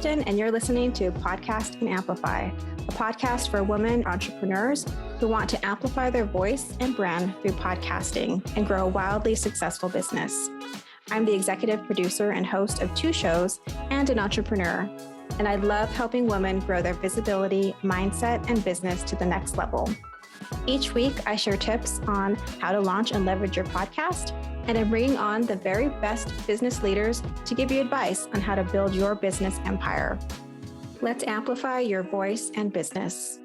Kristen, and you're listening to Podcast and Amplify, a podcast for women entrepreneurs who want to amplify their voice and brand through podcasting and grow a wildly successful business. I'm the executive producer and host of 2 shows and an entrepreneur, and I love helping women grow their visibility, mindset, and business to the next level. Each week, I share tips on how to launch and leverage your podcast, and I'm bringing on the very best business leaders to give you advice on how to build your business empire. Let's amplify your voice and business.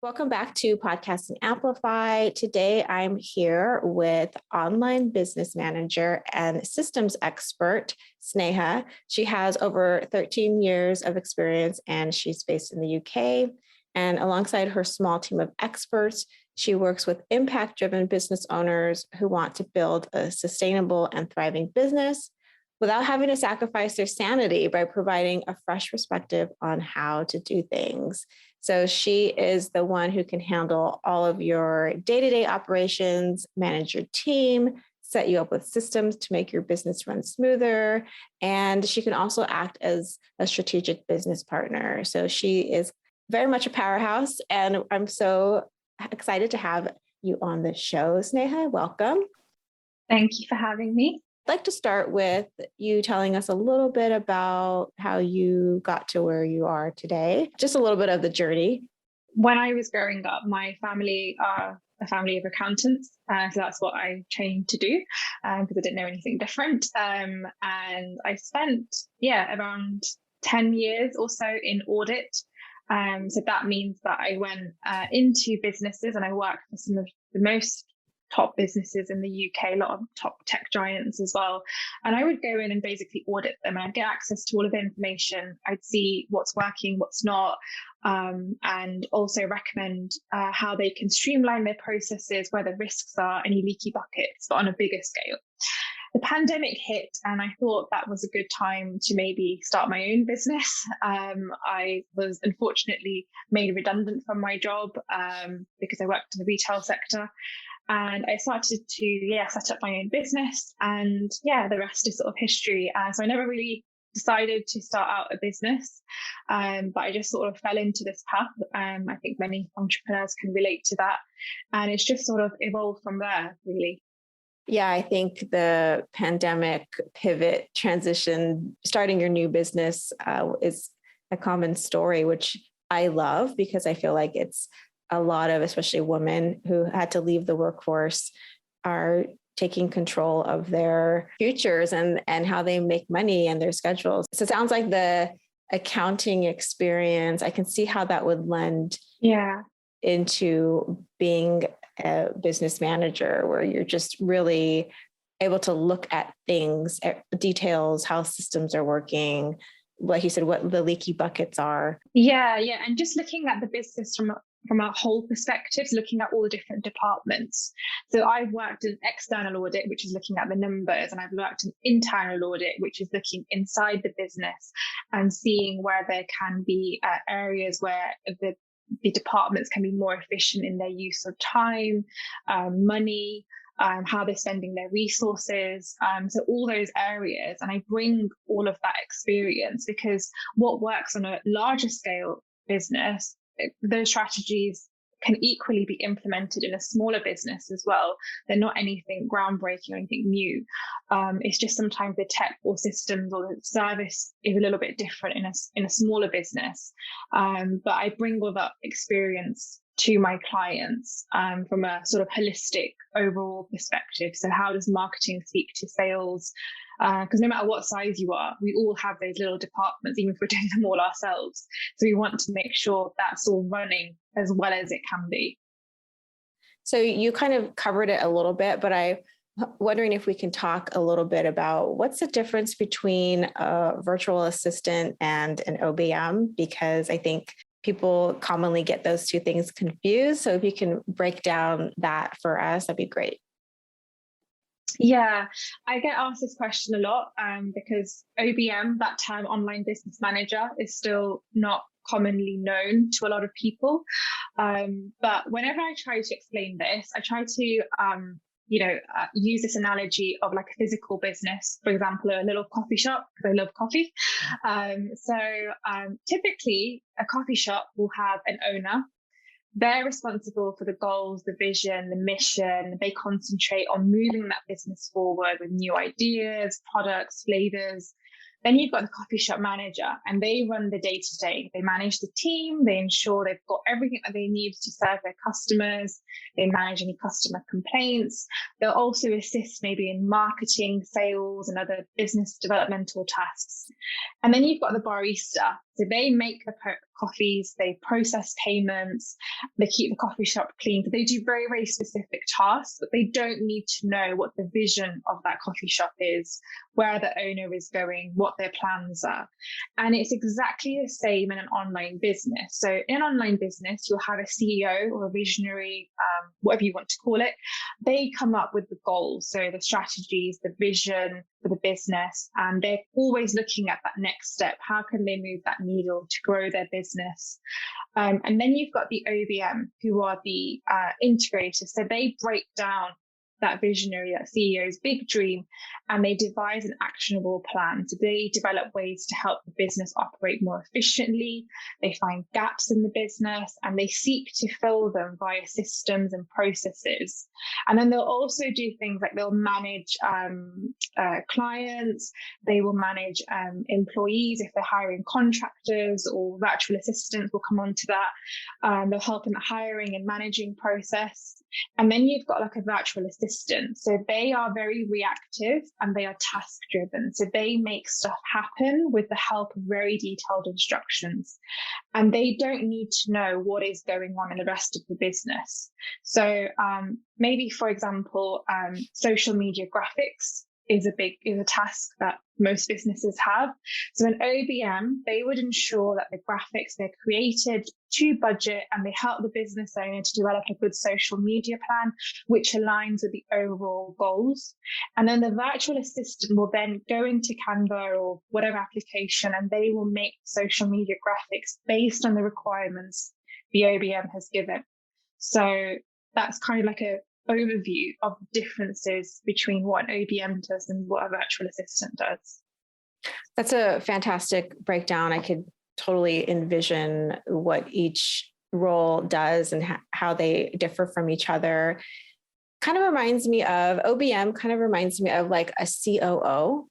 Welcome back to Podcast and Amplify. Today, I'm here with online business manager and systems expert, Sneha. She has over 13 years of experience and she's based in the UK. And alongside her small team of experts, she works with impact-driven business owners who want to build a sustainable and thriving business without having to sacrifice their sanity by providing a fresh perspective on how to do things. So she is the one who can handle all of your day-to-day operations, manage your team, set you up with systems to make your business run smoother. And she can also act as a strategic business partner. So she is very much a powerhouse, and I'm so excited to have you on the show, Sneha. Welcome. Thank you for having me. I'd like to start with you telling us a little bit about how you got to where you are today, just a little bit of the journey. When I was growing up, my family are a family of accountants. So that's what I trained to do because I didn't know anything different. And I spent, around 10 years or so in audit. So that means that I went into businesses and I worked for some of the most top businesses in the UK, a lot of top tech giants as well. And I would go in and basically audit them, and I'd get access to all of the information. I'd see what's working, what's not, and also recommend how they can streamline their processes, where the risks are, any leaky buckets, but on a bigger scale. The pandemic hit, and I thought that was a good time to maybe start my own business. I was unfortunately made redundant from my job because I worked in the retail sector. And I started to, set up my own business. And the rest is sort of history. So I never really decided to start out a business, but I just sort of fell into this path. I think many entrepreneurs can relate to that. And it's just sort of evolved from there, really. Yeah, I think the pandemic pivot transition, starting your new business is a common story, which I love because I feel like it's a lot of, especially women who had to leave the workforce, are taking control of their futures and how they make money and their schedules. So it sounds like the accounting experience, I can see how that would lend into being a business manager, where you're just really able to look at things, at details, how systems are working, like you said, what the leaky buckets are. Yeah. And just looking at the business from a whole perspective, looking at all the different departments. So I've worked in external audit, which is looking at the numbers, and I've worked in internal audit, which is looking inside the business and seeing where there can be areas where the departments can be more efficient in their use of time, money, how they're spending their resources. So all those areas, and I bring all of that experience because what works on a larger scale business, those strategies can equally be implemented in a smaller business as well. They're not anything groundbreaking or anything new. It's just sometimes the tech or systems or the service is a little bit different in a smaller business. But I bring all that experience to my clients from a sort of holistic overall perspective. So how does marketing speak to sales? Because no matter what size you are, we all have those little departments, even if we're doing them all ourselves. So we want to make sure that's all running as well as it can be. So you kind of covered it a little bit, but I'm wondering if we can talk a little bit about what's the difference between a virtual assistant and an OBM, because I think people commonly get those two things confused. So if you can break down that for us, that'd be great. Yeah, I get asked this question a lot because OBM, that term online business manager, is still not commonly known to a lot of people. But whenever I try to explain this, I try to use this analogy of like a physical business, for example, a little coffee shop, because I love coffee. Typically a coffee shop will have an owner. They're responsible for the goals, the vision, the mission. They concentrate on moving that business forward with new ideas, products, flavors. Then you've got the coffee shop manager, and they run the day to day. They manage the team. They ensure they've got everything that they need to serve their customers. They manage any customer complaints. They'll also assist maybe in marketing, sales, and other business developmental tasks. And then you've got the barista. So they make the coffees, they process payments, they keep the coffee shop clean. So they do very, very specific tasks, but they don't need to know what the vision of that coffee shop is, where the owner is going, what their plans are. And it's exactly the same in an online business. So in an online business, you'll have a CEO or a visionary, whatever you want to call it. They come up with the goals, so the strategies, the vision for the business, and they're always looking at that next step. How can they move that needle to grow their business? And then you've got the OBM, who are the integrators. So they break down that visionary, that CEO's big dream, and they devise an actionable plan. So they develop ways to help the business operate more efficiently. They find gaps in the business and they seek to fill them via systems and processes. And then they'll also do things like they'll manage clients, they will manage employees if they're hiring contractors, or virtual assistants will come on to that. They'll help in the hiring and managing process. And then you've got like a virtual assistant. So they are very reactive and they are task driven. So they make stuff happen with the help of very detailed instructions. And they don't need to know what is going on in the rest of the business. So maybe, for example, social media graphics is a task that most businesses have. So an OBM, they would ensure that the graphics, they're created to budget, and they help the business owner to develop a good social media plan, which aligns with the overall goals. And then the virtual assistant will then go into Canva or whatever application, and they will make social media graphics based on the requirements the OBM has given. So that's kind of like a overview of differences between what an OBM does and what a virtual assistant does. That's a fantastic breakdown. I could totally envision what each role does and how they differ from each other. Kind of reminds me of OBM, kind of reminds me of like a COO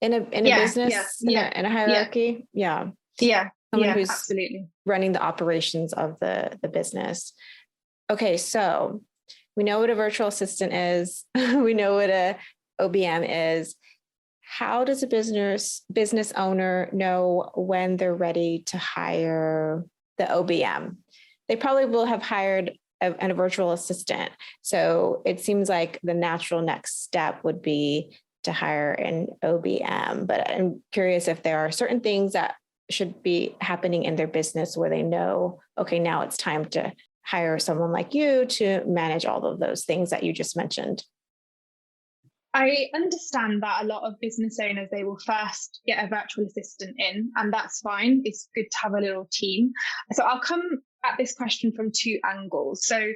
in a business, in a hierarchy. Yeah. Someone who's absolutely running the operations of the business. Okay, so we know what a virtual assistant is. We know what a OBM is. How does a business owner know when they're ready to hire the OBM? They probably will have hired a virtual assistant. So it seems like the natural next step would be to hire an OBM. But I'm curious if there are certain things that should be happening in their business where they know, okay, now it's time to hire someone like you to manage all of those things that you just mentioned. I understand that a lot of business owners, they will first get a virtual assistant in, and that's fine. It's good to have a little team. So I'll come at this question from two angles. So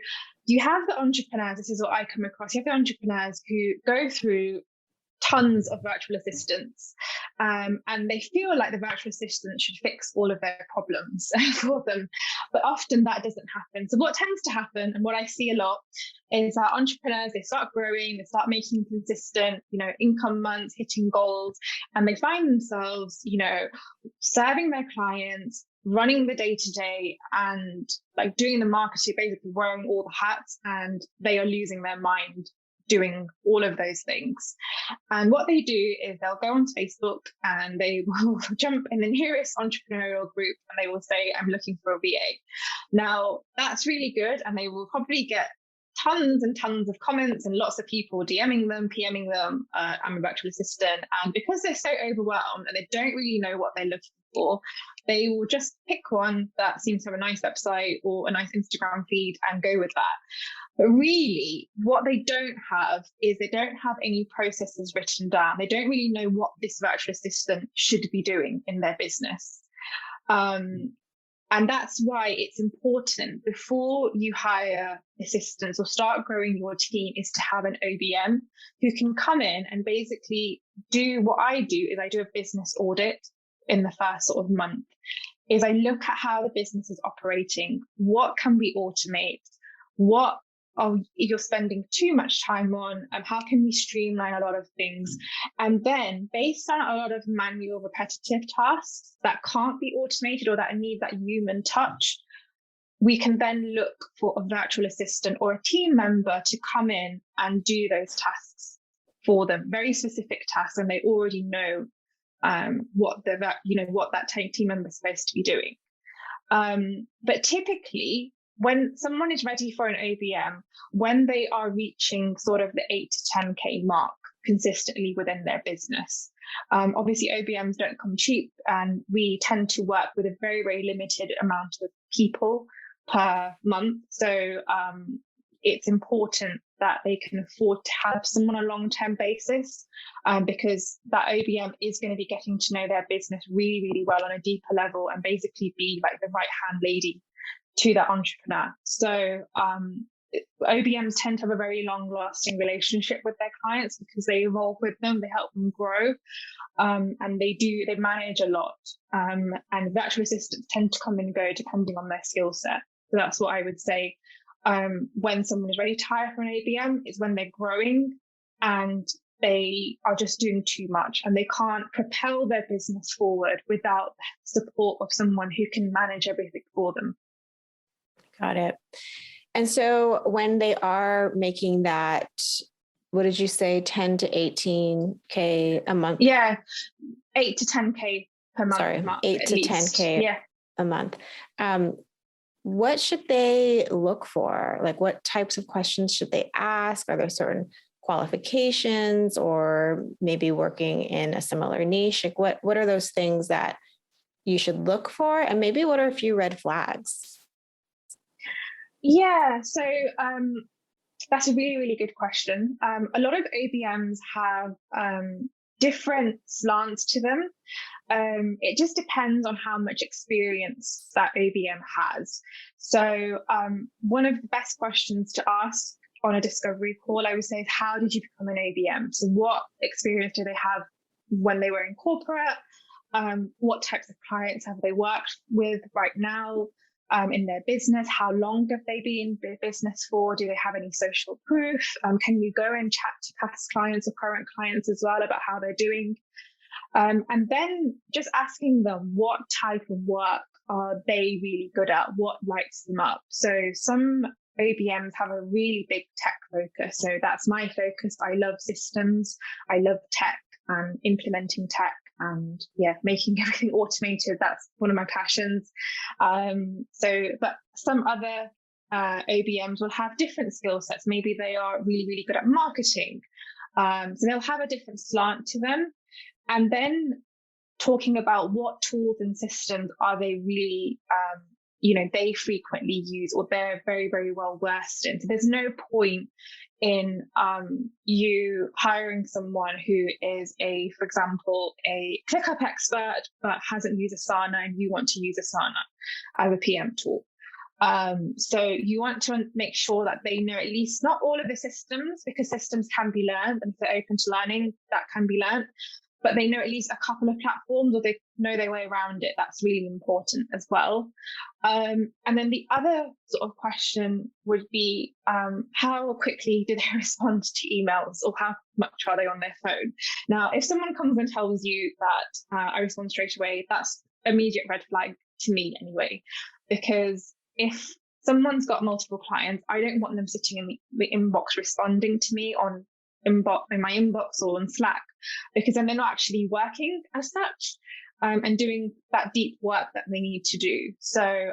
you have the entrepreneurs, this is what I come across. You have the entrepreneurs who go through tons of virtual assistants, and they feel like the virtual assistant should fix all of their problems for them, but often that doesn't happen. So what tends to happen, and what I see a lot, is that entrepreneurs, they start growing, they start making consistent, income months, hitting goals, and they find themselves, serving their clients, running the day-to-day, and like doing the marketing, basically wearing all the hats, and they are losing their mind doing all of those things. And what they do is they'll go on Facebook and they will jump in the nearest entrepreneurial group and they will say, I'm looking for a VA. Now, that's really good. And they will probably get tons and tons of comments and lots of people DMing them, PMing them, I'm a virtual assistant. And because they're so overwhelmed and they don't really know what they're looking for, they will just pick one that seems to have a nice website or a nice Instagram feed and go with that. But really, what they don't have is they don't have any processes written down. They don't really know what this virtual assistant should be doing in their business. And that's why it's important before you hire assistants or start growing your team is to have an OBM who can come in and basically do what I do is I do a business audit in the first sort of month. Is I look at how the business is operating. What can we automate? What are you're spending too much time on? And how can we streamline a lot of things? And then based on a lot of manual repetitive tasks that can't be automated or that need that human touch, we can then look for a virtual assistant or a team member to come in and do those tasks for them, very specific tasks, and they already know what that team member is supposed to be doing. But typically, when someone is ready for an OBM, when they are reaching sort of the 8 to 10K mark consistently within their business, obviously OBMs don't come cheap, and we tend to work with a very, very limited amount of people per month. So it's important that they can afford to have someone on a long-term basis, because that OBM is going to be getting to know their business really, really well on a deeper level and basically be like the right-hand lady to that entrepreneur. So OBMs tend to have a very long-lasting relationship with their clients because they evolve with them, they help them grow, and they manage a lot. And virtual assistants tend to come and go depending on their skill set. So that's what I would say. When someone is ready to hire for an ABM is when they're growing and they are just doing too much and they can't propel their business forward without the support of someone who can manage everything for them. Got it. And so when they are making that, what did you say, 10 to 18K a month? Yeah, 8 to 10K per month. Sorry, 8 to least. 10K a month. What should they look for? Like, what types of questions should they ask? Are there certain qualifications or maybe working in a similar niche? Like, what are those things that you should look for? And maybe what are a few red flags? Yeah, so that's a really, really good question. A lot of OBMs have different slants to them. It just depends on how much experience that OBM has. So one of the best questions to ask on a discovery call, I would say, is how did you become an OBM? So what experience do they have when they were in corporate? What types of clients have they worked with right now in their business? How long have they been in business for? Do they have any social proof? Can you go and chat to past clients or current clients as well about how they're doing? And then just asking them what type of work are they really good at? What lights them up? So some OBMs have a really big tech focus. So that's my focus. I love systems. I love tech and implementing tech and making everything automated. That's one of my passions. But some other OBMs will have different skill sets. Maybe they are really, really good at marketing. So they'll have a different slant to them. And then talking about what tools and systems are they really, they frequently use or they're very, very well versed in. So there's no point in you hiring someone who is for example, a ClickUp expert, but hasn't used Asana and you want to use Asana as a PM tool. So you want to make sure that they know at least not all of the systems, because systems can be learned and if they're open to learning, that can be learned. But they know at least a couple of platforms or they know their way around it. That's really important as well. And then the other sort of question would be, how quickly do they respond to emails or how much are they on their phone? Now, if someone comes and tells you that I respond straight away, that's immediate red flag to me anyway, because if someone's got multiple clients, I don't want them sitting in the inbox responding to me in my inbox or on Slack, because then they're not actually working as such and doing that deep work that they need to do. So,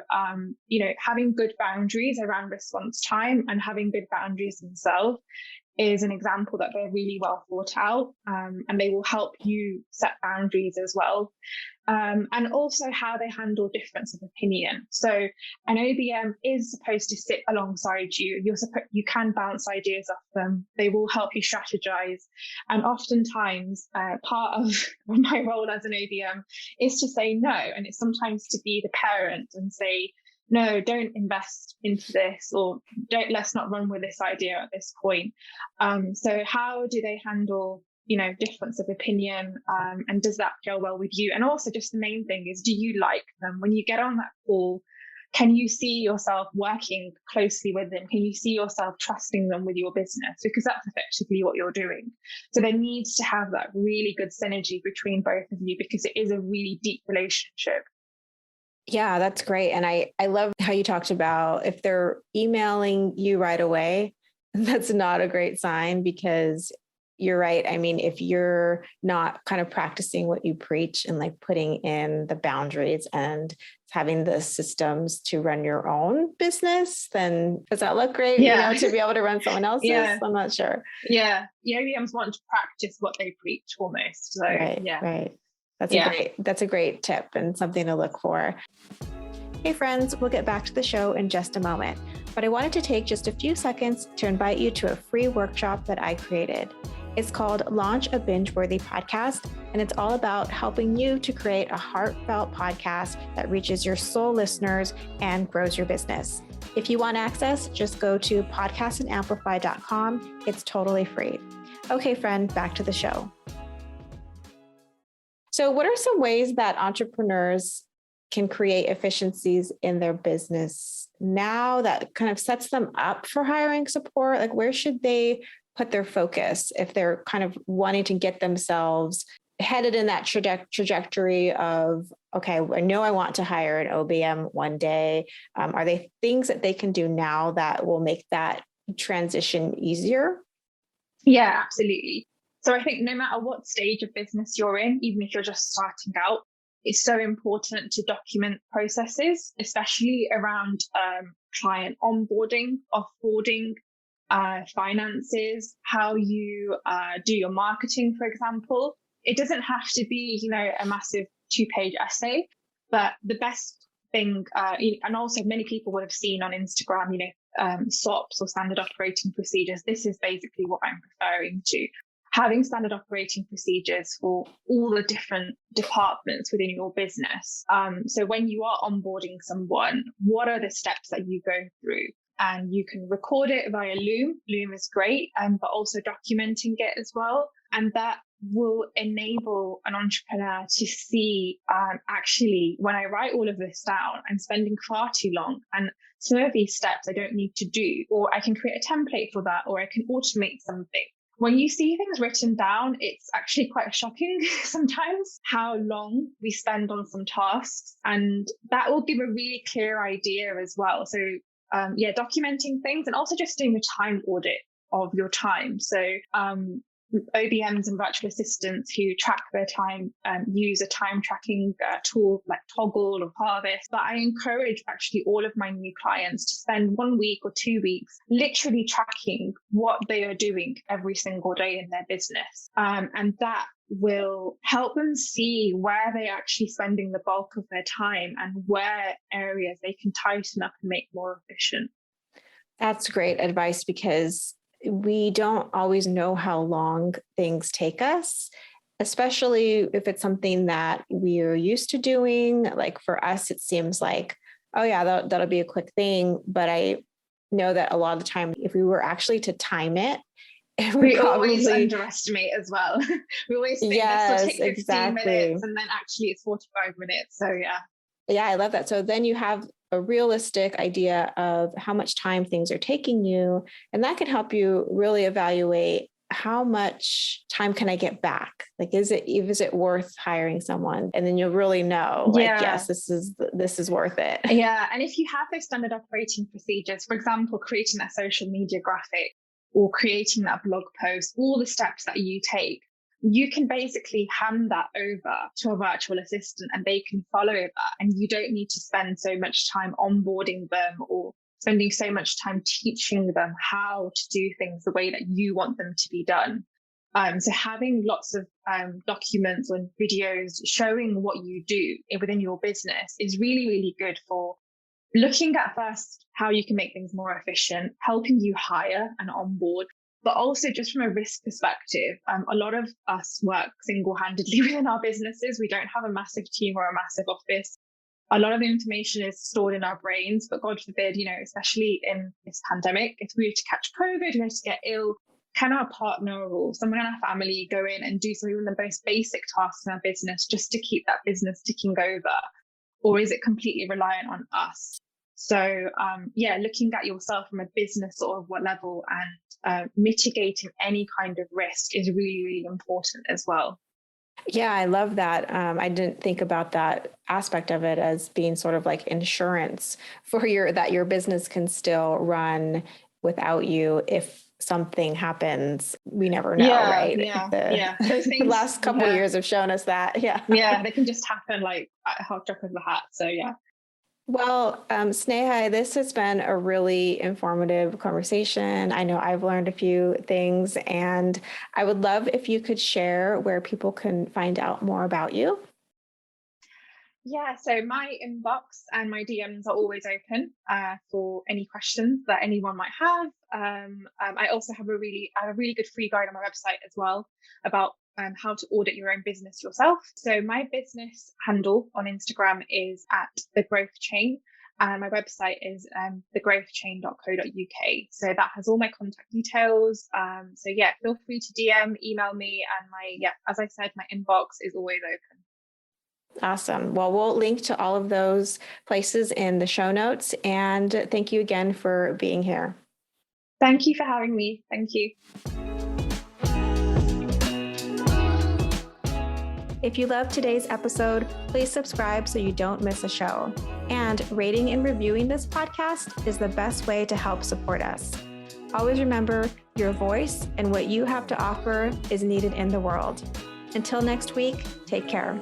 having good boundaries around response time and having good boundaries themselves is an example that they're really well thought out, and they will help you set boundaries as well. And also how they handle difference of opinion. So an OBM is supposed to sit alongside you. You can bounce ideas off them. They will help you strategize. And oftentimes, part of my role as an OBM is to say no. And it's sometimes to be the parent and say, no, don't invest into this, or let's not run with this idea at this point. So how do they handle, difference of opinion, and does that feel well with you? And also, just the main thing is, do you like them? When you get on that call, can you see yourself working closely with them? Can you see yourself trusting them with your business? Because that's effectively what you're doing. So there needs to have that really good synergy between both of you, because it is a really deep relationship. Yeah, that's great. And I love how you talked about if they're emailing you right away, that's not a great sign, because you're right. I mean, if you're not kind of practicing what you preach and like putting in the boundaries and having the systems to run your own business, then does that look great? Yeah. To be able to run someone else's? Yeah. I'm not sure. Yeah. The OEMs want to practice what they preach almost. So right. Yeah. Right. That's a great tip and something to look for. Hey friends, we'll get back to the show in just a moment, but I wanted to take just a few seconds to invite you to a free workshop that I created. It's called Launch a Binge-Worthy Podcast, and it's all about helping you to create a heartfelt podcast that reaches your soul listeners and grows your business. If you want access, just go to podcastandamplify.com. It's totally free. Okay, friend, back to the show. So what are some ways that entrepreneurs can create efficiencies in their business now that kind of sets them up for hiring support? Like, where should they put their focus if they're kind of wanting to get themselves headed in that trajectory of, okay, I know I want to hire an OBM one day. Are they things that they can do now that will make that transition easier? Yeah, absolutely. So I think no matter what stage of business you're in, even if you're just starting out, it's so important to document processes, especially around client onboarding, offboarding, finances, how you do your marketing, for example. It doesn't have to be, a massive 2-page essay, but the best thing, and also many people would have seen on Instagram, SOPs or standard operating procedures. This is basically what I'm referring to. Having standard operating procedures for all the different departments within your business. So when you are onboarding someone, what are the steps that you go through? And you can record it via Loom. Loom is great, but also documenting it as well. And that will enable an entrepreneur to see, actually, when I write all of this down, I'm spending far too long. And some of these steps I don't need to do, or I can create a template for that, or I can automate something. When you see things written down, it's actually quite shocking sometimes how long we spend on some tasks. And that will give a really clear idea as well. So documenting things, and also just doing a time audit of your time. So OBMs and virtual assistants who track their time use a time tracking tool like Toggle or Harvest. But I encourage actually all of my new clients to spend 1 week or 2 weeks literally tracking what they are doing every single day in their business. And that will help them see where they're actually spending the bulk of their time and where areas they can tighten up and make more efficient. That's great advice, because we don't always know how long things take us, especially if it's something that we're used to doing. Like for us, it seems like, oh yeah, that'll be a quick thing. But I know that a lot of the time, if we were actually to time it, we always underestimate as well. We always think this will take 15 minutes, and then actually it's 45 minutes. So yeah, I love that. So then you have a realistic idea of how much time things are taking you, and that can help you really evaluate how much time can I get back? Like, is it worth hiring someone? And then you'll really know, yes, this is worth it. Yeah. And if you have those standard operating procedures, for example, creating that social media graphic or creating that blog post, all the steps that you take, you can basically hand that over to a virtual assistant and they can follow that. And you don't need to spend so much time onboarding them or spending so much time teaching them how to do things the way that you want them to be done. So having lots of documents and videos showing what you do within your business is really, really good for looking at first how you can make things more efficient, helping you hire and onboard, but also just from a risk perspective. A lot of us work single-handedly within our businesses. We don't have a massive team or a massive office. A lot of the information is stored in our brains, but God forbid, especially in this pandemic, if we were to catch COVID, we were to get ill, can our partner or someone in our family go in and do some of the most basic tasks in our business just to keep that business ticking over? Or is it completely reliant on us? So looking at yourself from a business sort of what level and mitigating any kind of risk is really, really important as well. Yeah, I love that. I didn't think about that aspect of it as being sort of like insurance for your business can still run without you if something happens. We never know, right? Those things, the last couple of years have shown us that. Yeah, they can just happen like at a hot drop of the hat. So yeah. Well, Sneha, this has been a really informative conversation. I know I've learned a few things, and I would love if you could share where people can find out more about you. Yeah, so my inbox and my DMs are always open for any questions that anyone might have. I also have a really good free guide on my website as well about how to audit your own business yourself. So my business handle on Instagram is at The Growth Chain, and my website is thegrowthchain.co.uk. So that has all my contact details. So yeah, feel free to DM, email me, and as I said, my inbox is always open. Awesome. Well, we'll link to all of those places in the show notes. And thank you again for being here. Thank you for having me. Thank you. If you loved today's episode, please subscribe so you don't miss a show. And rating and reviewing this podcast is the best way to help support us. Always remember, your voice and what you have to offer is needed in the world. Until next week, take care.